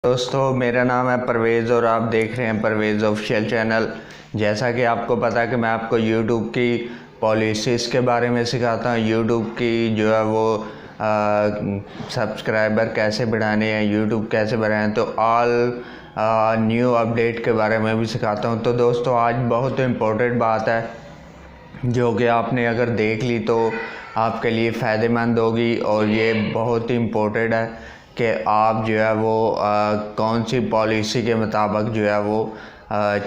दोस्तों, मेरा नाम है परवेज़ और आप देख रहे हैं परवेज़ ऑफिशियल चैनल। जैसा कि आपको पता है कि मैं आपको यूट्यूब की पॉलिसीज़ के बारे में सिखाता हूँ। यूट्यूब की जो है वो सब्सक्राइबर कैसे बढ़ाने हैं, यूट्यूब कैसे बढ़ाएं, तो ऑल न्यू अपडेट के बारे में भी सिखाता हूँ। तो दोस्तों, आज बहुत इम्पोर्टेंट बात है जो कि आपने अगर देख ली तो आपके लिए फ़ायदेमंद होगी। और ये बहुत ही इम्पोर्टेंट है कि आप जो है वो कौन सी पॉलिसी के मुताबिक जो है वो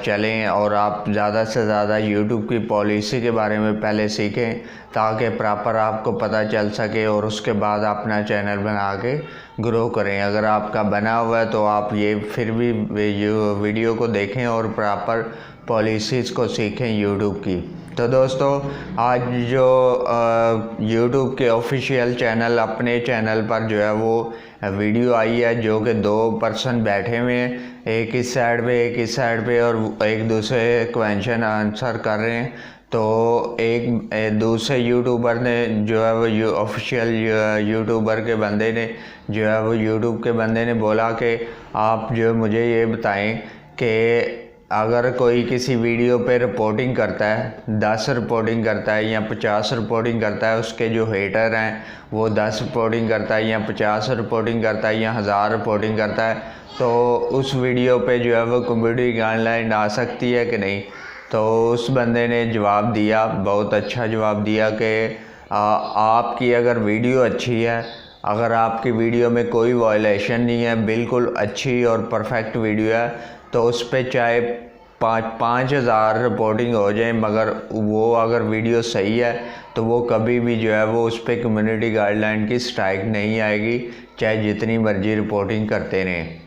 चलें, और आप ज़्यादा से ज़्यादा यूट्यूब की पॉलिसी के बारे में पहले सीखें ताकि प्रॉपर आपको पता चल सके और उसके बाद अपना चैनल बना के ग्रो करें। अगर आपका बना हुआ है तो आप ये फिर भी वीडियो को देखें और प्रॉपर पॉलिसीज़ को सीखें यूट्यूब की। तो दोस्तों, आज जो यूट्यूब के ऑफिशियल चैनल अपने चैनल पर जो है वो वीडियो आई है जो कि दो पर्सन बैठे हुए हैं, एक इस साइड पे एक इस साइड पे, और एक दूसरे क्वेश्चन आंसर कर रहे हैं। तो एक दूसरे यूट्यूबर ने जो है वो ऑफिशियल यूट्यूबर के बंदे ने जो है वो यूट्यूब के बंदे ने बोला कि आप जो मुझे ये बताएं कि अगर कोई किसी वीडियो पे रिपोर्टिंग करता है, 10 रिपोर्टिंग करता है या 50 रिपोर्टिंग करता है, उसके जो हेटर हैं वो 10 रिपोर्टिंग करता है या 50 रिपोर्टिंग करता है या 1000 रिपोर्टिंग करता है, तो उस वीडियो पे जो है वो कम्युनिटी गाइडलाइन आ सकती है कि नहीं। तो उस बंदे ने जवाब दिया, बहुत अच्छा जवाब दिया कि आपकी अगर वीडियो अच्छी है, अगर आपकी वीडियो में कोई वायलेशन नहीं है, बिल्कुल अच्छी और परफेक्ट वीडियो है, तो उस पर चाहे 5,000 रिपोर्टिंग हो जाए, मगर वो अगर वीडियो सही है तो वो कभी भी जो है वो उस पर कम्युनिटी गाइडलाइन की स्ट्राइक नहीं आएगी, चाहे जितनी मर्जी रिपोर्टिंग करते रहें।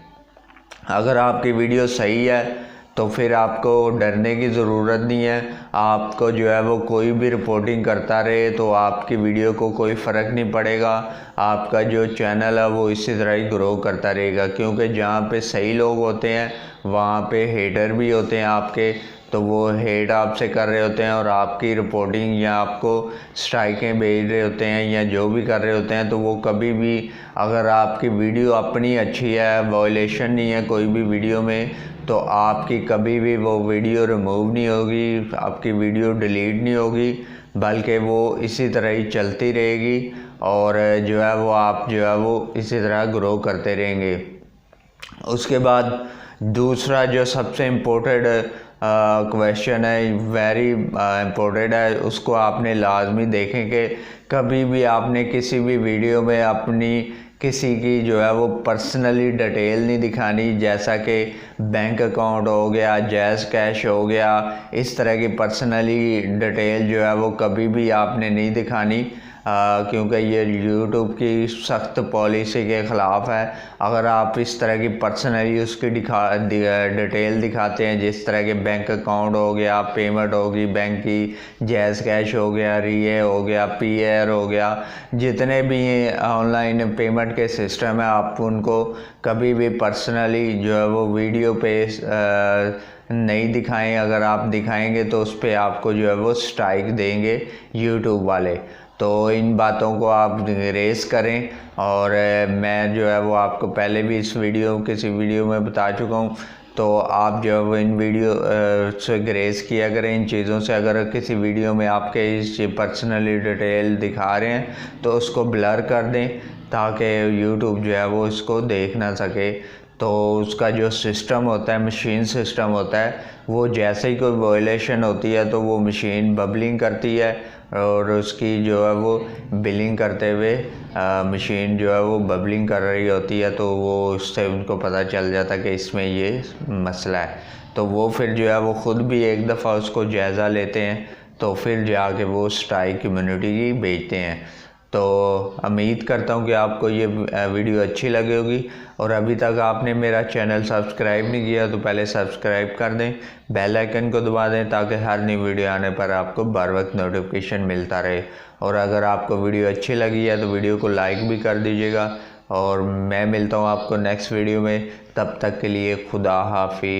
अगर आपकी वीडियो सही है तो फिर आपको डरने की ज़रूरत नहीं है। आपको जो है वो कोई भी रिपोर्टिंग करता रहे तो आपकी वीडियो को कोई फ़र्क नहीं पड़ेगा। आपका जो चैनल है वो इसी तरह ही ग्रो करता रहेगा, क्योंकि जहाँ पे सही लोग होते हैं वहाँ पे हेटर भी होते हैं आपके, तो वो हेट आपसे कर रहे होते हैं और आपकी रिपोर्टिंग या आपको स्ट्राइकें भेज रहे होते हैं या जो भी कर रहे होते हैं। तो वो कभी भी, अगर आपकी वीडियो अपनी अच्छी है, वायलेशन नहीं है कोई भी वीडियो में, तो आपकी कभी भी वो वीडियो रिमूव नहीं होगी, आपकी वीडियो डिलीट नहीं होगी, बल्कि वो इसी तरह ही चलती रहेगी और जो है वो आप जो है वो इसी तरह ग्रो करते रहेंगे। उसके बाद दूसरा जो सबसे इम्पोर्टेंट क्वेश्चन है, वेरी इम्पोर्टेंट है, उसको आपने लाजमी देखें कि कभी भी आपने किसी भी वीडियो में अपनी किसी की जो है वो पर्सनली डिटेल नहीं दिखानी, जैसा कि बैंक अकाउंट हो गया, जैज़ कैश हो गया, इस तरह की पर्सनली डिटेल जो है वो कभी भी आपने नहीं दिखानी, क्योंकि ये यूट्यूब की सख्त पॉलिसी के ख़िलाफ़ है। अगर आप इस तरह की पर्सनली उसकी डिटेल दिखाते हैं, जिस तरह के बैंक अकाउंट हो गया, पेमेंट होगी बैंक की, जैज़ कैश हो गया, रिए हो गया, पीएर हो गया, जितने भी ऑनलाइन पेमेंट के सिस्टम है, आप उनको कभी भी पर्सनली जो है वो वीडियो पे नहीं दिखाएं। अगर आप दिखाएंगे तो उस पर आपको जो है वो स्ट्राइक देंगे यूट्यूब वाले। तो इन बातों को आप रेस करें, और मैं जो है वो आपको पहले भी इस किसी वीडियो में बता चुका हूँ। तो आप जो है वो इन वीडियो से ग्रेस किया करें इन चीज़ों से। अगर किसी वीडियो में आपके इस पर्सनली डिटेल दिखा रहे हैं तो उसको ब्लर कर दें ताकि यूट्यूब जो है वो इसको देख ना सके। तो उसका जो सिस्टम होता है, मशीन सिस्टम होता है, वो जैसे ही कोई वायलेशन होती है तो वो मशीन बबलिंग करती है और उसकी जो है वो बिलिंग करते हुए मशीन जो है वो बबलिंग कर रही होती है, तो वो उससे उनको पता चल जाता है कि इसमें ये मसला है। तो वो फिर जो है वो ख़ुद भी एक दफ़ा उसको जायज़ा लेते हैं, तो फिर जाके वो स्ट्राइक कम्युनिटी की भेजते हैं। तो उम्मीद करता हूँ कि आपको ये वीडियो अच्छी लगी होगी, और अभी तक आपने मेरा चैनल सब्सक्राइब नहीं किया तो पहले सब्सक्राइब कर दें, बेल आइकन को दबा दें ताकि हर नई वीडियो आने पर आपको बर वक्त नोटिफिकेशन मिलता रहे। और अगर आपको वीडियो अच्छी लगी है तो वीडियो को लाइक भी कर दीजिएगा, और मैं मिलता हूँ आपको नेक्स्ट वीडियो में। तब तक के लिए खुदा हाफिज़।